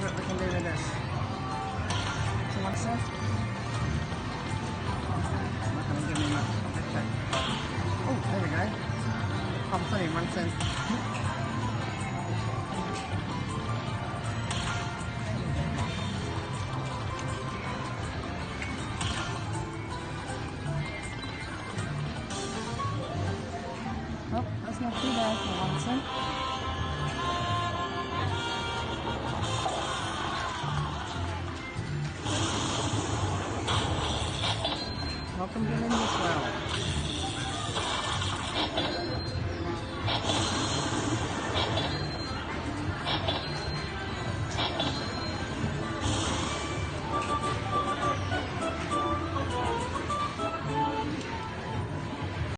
what we can do with this. So what's this? It's not going to give me much. Oh, there we go. Pumps only 1 cent. Oh, that's not too bad for 1 cent. Welcome to Linda's World.